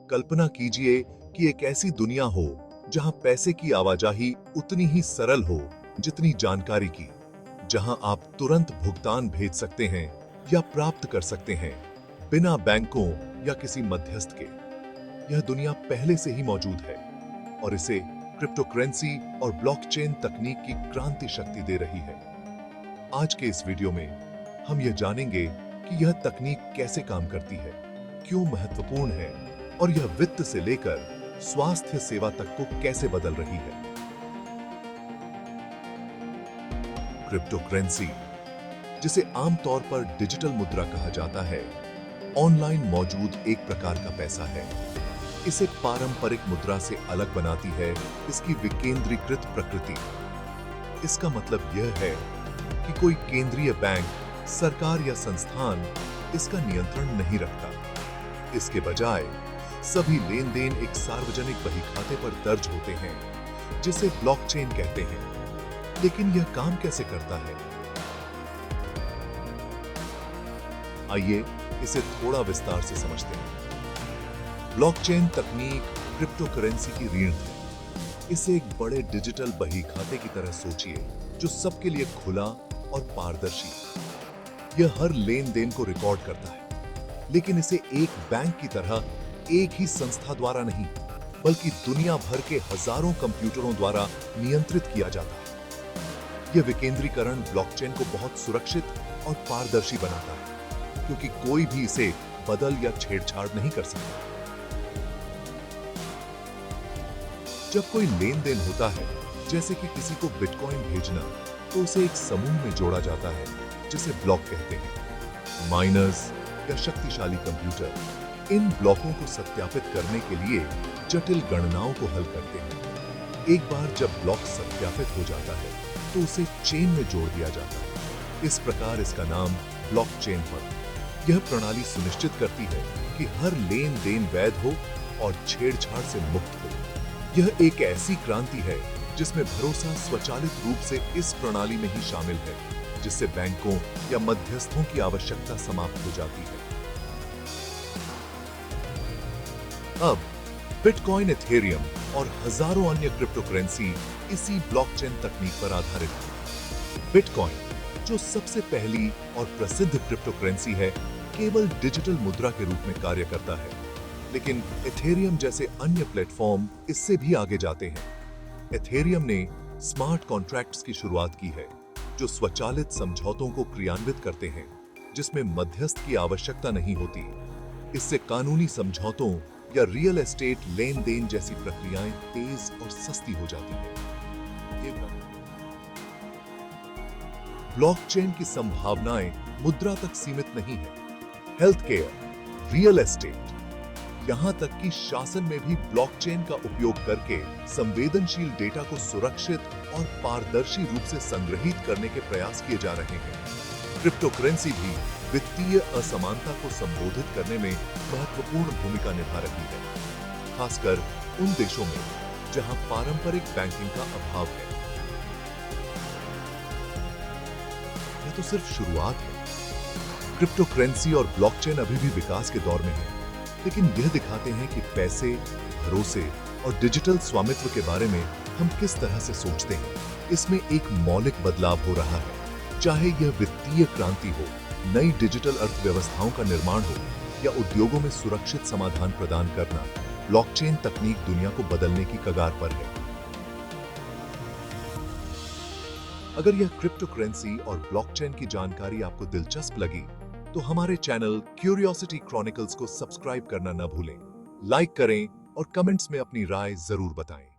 कल्पना कीजिए कि एक ऐसी दुनिया हो जहां पैसे की आवाजाही उतनी ही सरल हो जितनी जानकारी की, जहां आप तुरंत भुगतान भेज सकते हैं या प्राप्त कर सकते हैं बिना बैंकों या किसी मध्यस्थ के। यह दुनिया पहले से ही मौजूद है और इसे क्रिप्टोकरेंसी और ब्लॉकचेन तकनीक की क्रांति शक्ति दे रही है। आज के इस वीडियो में हम यह जानेंगे कि यह तकनीक कैसे काम करती है, क्यों महत्वपूर्ण है और यह वित्त से लेकर स्वास्थ्य सेवा तक को कैसे बदल रही है। क्रिप्टोकरेंसी, जिसे आमतौर पर डिजिटल मुद्रा कहा जाता है, ऑनलाइन मौजूद एक प्रकार का पैसा है। इसे पारंपरिक मुद्रा से अलग बनाती है इसकी विकेंद्रीकृत प्रकृति। इसका मतलब यह है कि कोई केंद्रीय बैंक, सरकार या संस्थान इसका नियंत्रण नहीं रखता। इसके बजाय सभी लेन देन एक सार्वजनिक बहीखाते पर दर्ज होते हैं, जिसे ब्लॉकचेन कहते हैं। लेकिन यह काम कैसे करता है? आइए इसे थोड़ा विस्तार से समझते हैं। ब्लॉकचेन तकनीक क्रिप्टोकरेंसी की रीढ़ है। इसे एक बड़े डिजिटल बहीखाते की तरह सोचिए, जो सबके लिए खुला और पारदर्शी। यह हर लेन देन को रिकॉर्ड करता है, लेकिन इसे एक बैंक की तरह एक ही संस्था द्वारा नहीं, बल्कि दुनिया भर के हजारों कंप्यूटरों द्वारा नियंत्रित किया जाता है। यह विकेंद्रीकरण ब्लॉकचेन को बहुत सुरक्षित और पारदर्शी बनाता है, क्योंकि कोई भी इसे बदल या छेड़छाड़ नहीं कर सकता। जब कोई लेन देन होता है, जैसे कि किसी को बिटकॉइन भेजना, तो उसे एक समूह में जोड़ा जाता है जिसे ब्लॉक कहते हैं। माइनर्स या शक्तिशाली कंप्यूटर इन ब्लॉकों को सत्यापित करने के लिए जटिल गणनाओं को हल करते हैं। एक बार जब ब्लॉक सत्यापित हो जाता है, तो उसे चेन में जोड़ दिया जाता है। इस प्रकार इसका नाम ब्लॉकचेन पड़ा। यह प्रणाली सुनिश्चित करती है कि हर लेन देन वैध हो और छेड़छाड़ से मुक्त हो। यह एक ऐसी क्रांति है जिसमें भरोसा स्वचालित रूप से इस प्रणाली में ही शामिल है, जिससे बैंकों या मध्यस्थों की आवश्यकता समाप्त हो जाती है। अब बिटकॉइन, इथेरियम और हजारों अन्य क्रिप्टोकरेंसी इसी ब्लॉकचेन तकनीक पर आधारित है। बिटकॉइन, जो सबसे पहली और प्रसिद्ध क्रिप्टोकरेंसी है, केवल डिजिटल मुद्रा के रूप में कार्य करता है, लेकिन इथेरियम जैसे अन्य प्लेटफॉर्म इससे भी आगे जाते हैं। इथेरियम ने स्मार्ट कॉन्ट्रैक्ट्स की शुरुआत की है, जो स्वचालित समझौतों को क्रियान्वित करते हैं, जिसमें मध्यस्थ की आवश्यकता नहीं होती। इससे कानूनी समझौतों या रियल एस्टेट लेन देन जैसी प्रक्रियाएं तेज और सस्ती हो जाती हैं। ब्लॉकचेन की संभावनाएं मुद्रा तक सीमित नहीं है। हेल्थ केयर, रियल एस्टेट, यहां तक कि शासन में भी ब्लॉकचेन का उपयोग करके संवेदनशील डेटा को सुरक्षित और पारदर्शी रूप से संग्रहित करने के प्रयास किए जा रहे हैं। क्रिप्टोकरेंसी भी वित्तीय असमानता को संबोधित करने में महत्वपूर्ण भूमिका निभा रही है, खासकर उन देशों में जहां पारंपरिक बैंकिंग का अभाव है। यह तो सिर्फ शुरुआत है। क्रिप्टोकरेंसी और ब्लॉकचेन अभी भी विकास के दौर में है, लेकिन यह दिखाते हैं कि पैसे, भरोसे और डिजिटल स्वामित्व के बारे में हम किस तरह से सोचते हैं। इसमें एक मौलिक बदलाव हो रहा है। चाहे यह वित्तीय क्रांति हो, नई डिजिटल अर्थव्यवस्थाओं का निर्माण हो या उद्योगों में सुरक्षित समाधान प्रदान करना, ब्लॉकचेन तकनीक दुनिया को बदलने की कगार पर है। अगर यह क्रिप्टोकरेंसी और ब्लॉकचेन की जानकारी आपको दिलचस्प लगी, तो हमारे चैनल क्यूरियोसिटी क्रॉनिकल्स को सब्सक्राइब करना न भूलें। लाइक करें और कमेंट्स में अपनी राय जरूर बताएं।